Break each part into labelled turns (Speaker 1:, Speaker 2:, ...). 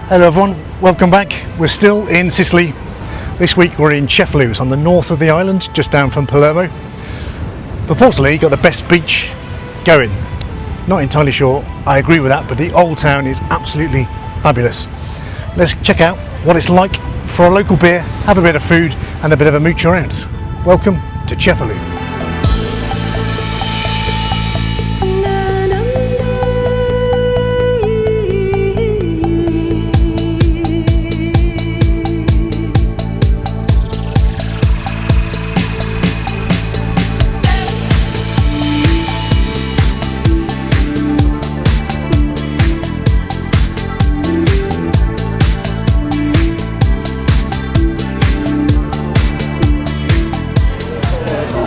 Speaker 1: Hello everyone, welcome back. We're still in Sicily. This week we're in Cefalu, it's on the north of the island, just down from Palermo. Purportedly got the best beach going. Not entirely sure I agree with that, but the old town is absolutely fabulous. Let's check out what it's like for a local beer, have a bit of food and a bit of a mooch around. Welcome to Cefalu.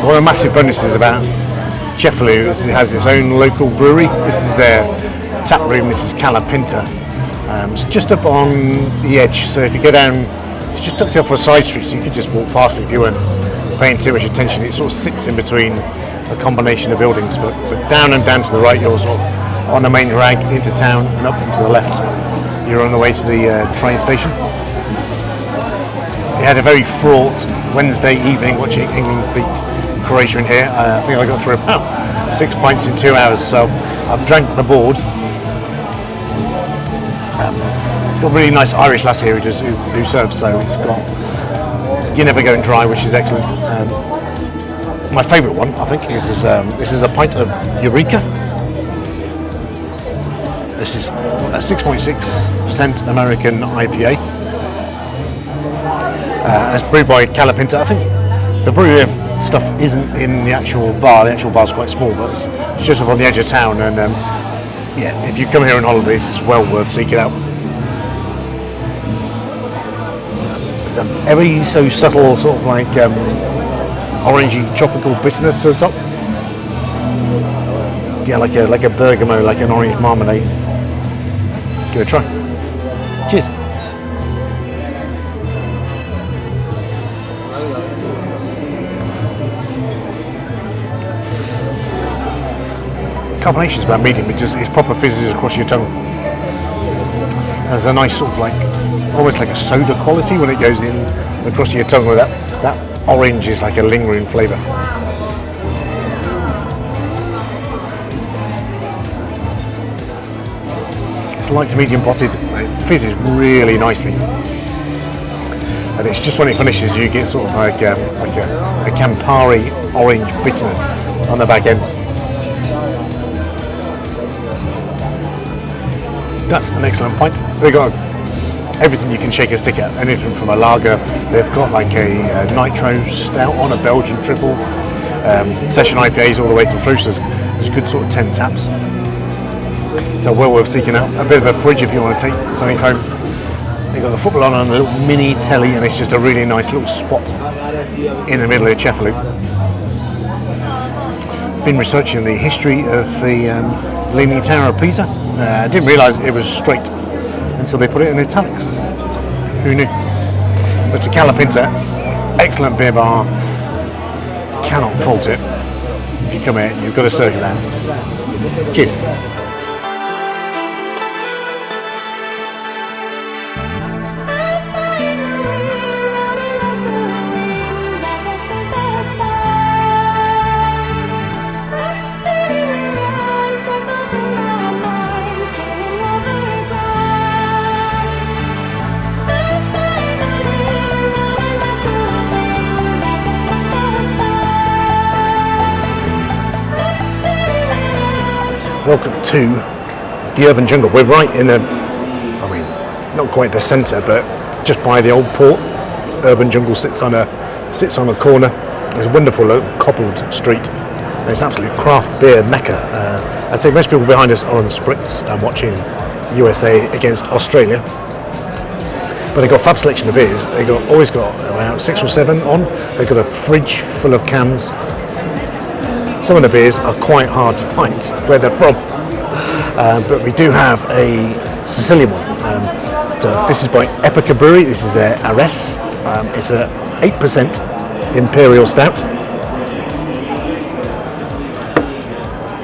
Speaker 1: One of the massive bonuses about Cefalu is it has its own local brewery. This is their tap room, this is Kalapinta. It's just up on the edge, so if you go down, it's just tucked off a side street, so you could just walk past it if you weren't paying too much attention. It sort of sits in between a combination of buildings, but down and down to the right, you're sort of on the main drag into town, and up and to the left, you're on the way to the train station. We had a very fraught Wednesday evening watching England beat Croatia in here. I think I got through about 6 pints in 2 hours, so I've drank the board. It's got a really nice Irish lass here who serves, so it's got you're never going dry, which is excellent. My favourite one, I think, is this is a pint of Jureka. This is a 6.6% American IPA. It's brewed by Kalapinta. I think the brewery stuff isn't in the actual bar. The actual bar's quite small, but it's just up on the edge of town. And yeah, if you come here on holidays, it's well worth seeking out. There's a very so subtle sort of like orangey tropical bitterness to the top. Yeah, like a bergamot, like an orange marmalade. Give it a try. Cheers. Carbonation is about medium, it's proper fizzes across your tongue. There's a nice sort of like, almost like a soda quality when it goes in across your tongue, with that orange is like a lingering flavour. It's light to medium potted, it fizzes really nicely. And it's just when it finishes you get sort of like a Campari orange bitterness on the back end. That's an excellent pint. They've got everything you can shake a stick at, anything from a lager. They've got like a nitro stout on a Belgian triple, session IPAs all the way through, so there's a good sort of 10 taps. So well worth seeking out. A bit of a fridge if you want to take something home. They've got the football on a little mini telly, and it's just a really nice little spot in the middle of Cefalu. Been researching the history of the Leaning Tower of Pisa. I didn't realise it was straight until they put it in italics. Who knew? But to Kalapinta, excellent beer bar. Cannot fault it. If you come here, you've got to circle down. Cheers. Welcome to the urban jungle. We're right in not quite the centre, but just by the old port. Urban jungle sits on a corner. There's a wonderful cobbled street. It's an absolute craft beer mecca. I'd say most people behind us are on spritz and watching USA against Australia. But they've got a fab selection of beers. They've always got about 6 or 7 on. They've got a fridge full of cans. Some of the beers are quite hard to find where they're from, but we do have a Sicilian one. So this is by EPICA Brewery. This is their Ares. It's a 8% Imperial Stout.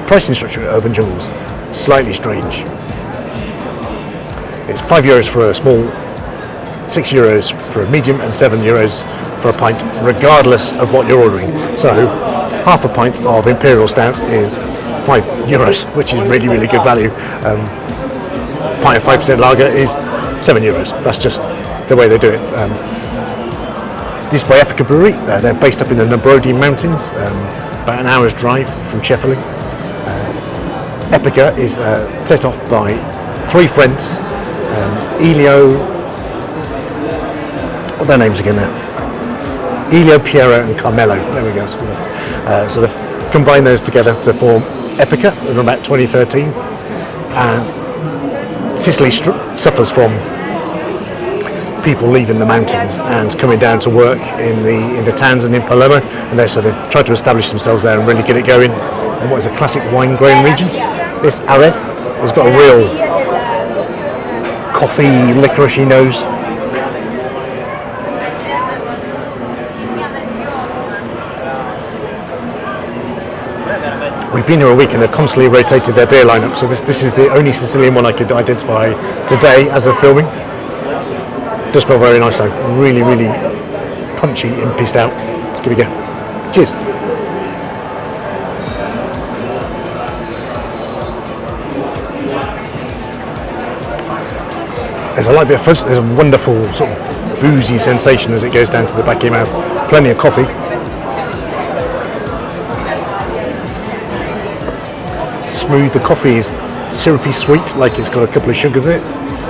Speaker 1: Pricing structure at Urban Jungles, slightly strange. It's €5 for a small, €6 for a medium, and €7 for a pint, regardless of what you're ordering. So half a pint of Imperial Stout is €5, which is really, really good value. A pint of 5% lager is €7. That's just the way they do it. This is by EPICA Brewery. They're based up in the Nebrodi Mountains, about an hour's drive from Cefalu. EPICA is set off by three friends, Elio, what are their names again now? Elio, Piero and Carmelo. There we go. So they've combined those together to form EPICA in about 2013. And Sicily suffers from people leaving the mountains and coming down to work in the towns and in Palermo, and they sort of tried to establish themselves there and really get it going in what is a classic wine growing region. This Areth has got a real coffee, licoricey nose. We've been here a week and they've constantly rotated their beer lineup, so this is the only Sicilian one I could identify today as of filming. Does smell very nice though, really, really punchy and pieced out. Let's give it a go. Cheers. There's a light bit of fuzz, there's a wonderful sort of boozy sensation as it goes down to the back of your mouth. Plenty of coffee. Smooth, the coffee is syrupy sweet, like it's got a couple of sugars in it.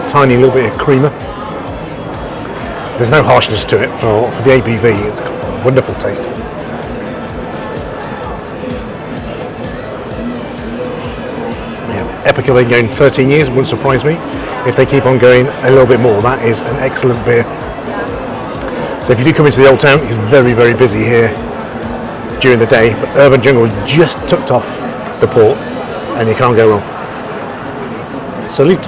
Speaker 1: Tiny little bit of creamer. There's no harshness to it for the ABV, it's got a wonderful taste. Yeah, EPICA have been going 13 years, wouldn't surprise me if they keep on going a little bit more. That is an excellent beer. So if you do come into the old town, it's very, very busy here during the day, but Urban Jungle just tucked off the port and you can't go wrong. Salute.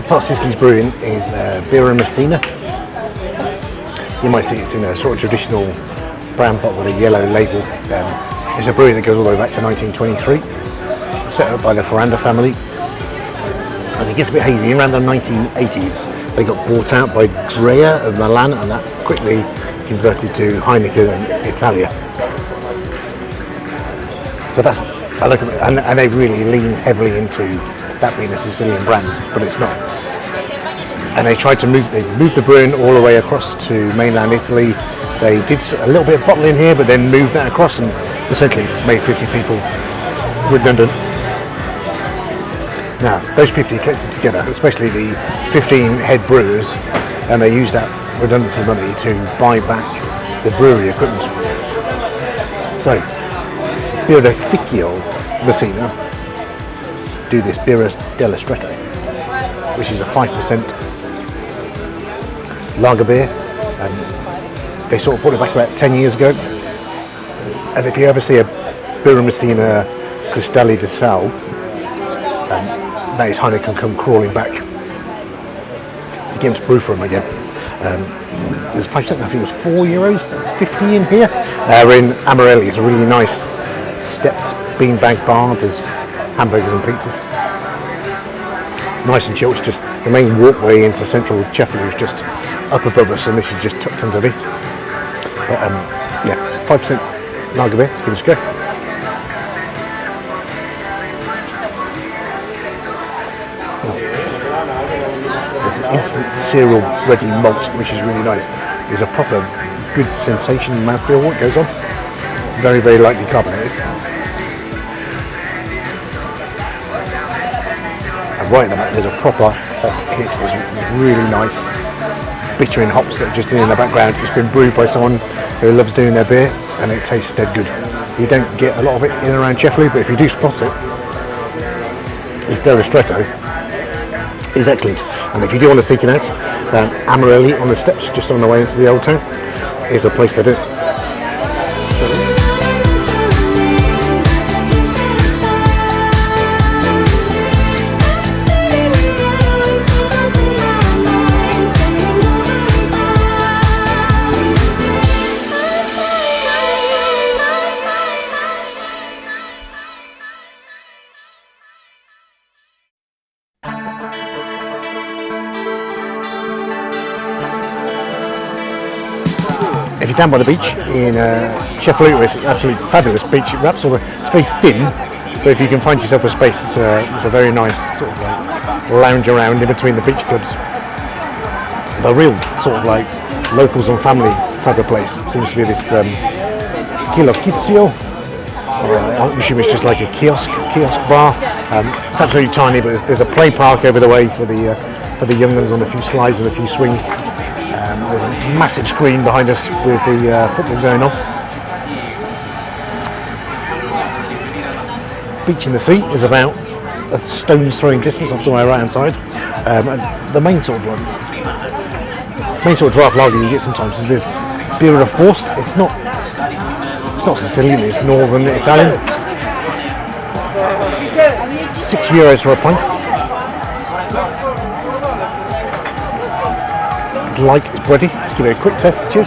Speaker 1: Part of Sicily's brewing is Birra Messina. You might see it's in a sort of traditional brown pot with a yellow label. It's a brewery that goes all the way back to 1923, set up by the Ferranda family. And it gets a bit hazy. Around the 1980s, they got bought out by Birra of Milan, and that quickly converted to Heineken and Italia. So that's, I look at it, and they really lean heavily into that being a Sicilian brand, but it's not. And they tried to move the brewing all the way across to mainland Italy. They did a little bit of bottling here, but then moved that across and essentially made 50 people redundant. Now, those 50 collected together, especially the 15 head brewers, and they used that redundancy money to buy back the brewery equipment. So, Birrificio Messina do this Birra Dello Stretto, which is a 5% lager beer. They sort of brought it back about 10 years ago. And if you ever see a Birra Messina Cristalli di Sal, that is Heineken come crawling back to get him to brew for them again. There's 5%, I think it was €4.50 in here. We're in Amorelli. It's a really nice stepped beanbag bar. There's hamburgers and pizzas. Nice and chill. It's just the main walkway into central Cefalu is just up above us, and this is just tucked underneath. But yeah, 5% lager beer. Let's give it a go. There's instant cereal ready malt, which is really nice. There's a proper good sensation in mouthfeel what goes on. Very, very lightly carbonated. And right at the back there's a proper hop hit. It's really nice. Bittering hops that are just in the background. It's been brewed by someone who loves doing their beer, and it tastes dead good. You don't get a lot of it in and around Cefalu, but if you do spot it, this Dello Stretto is excellent. And if you do want to seek it out, then Amorelli on the steps just on the way into the old town is a place to do it. If you're down by the beach in Cefalu, it's an absolutely fabulous beach. It wraps all it's very thin, but if you can find yourself a space, it's a very nice sort of like lounge around in between the beach clubs. The real sort of like locals and family type of place seems to be this Kioskito. I'm assuming it's just like a kiosk bar. It's absolutely tiny, but there's a play park over the way for the young ones on a few slides and a few swings. There's a massive screen behind us with the football going on. Beach in the sea is about a stone's throwing distance off to my right hand side. And the main sort of draft lager you get sometimes is this Birra Forst. It's not Sicilian, it's northern Italian. €6 for a pint. It's light, it's bready. Let's give it a quick test. Cheers.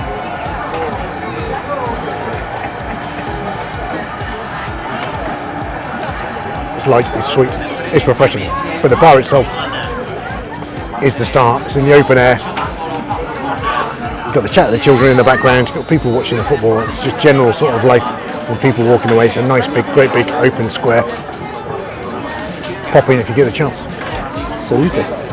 Speaker 1: It's light, it's sweet, it's refreshing. But the bar itself is the start. It's in the open air. You've got the chat of the children in the background. You've got people watching the football. It's just general sort of life with people walking away. It's a nice big, great big open square. Pop in if you get the chance. Salute.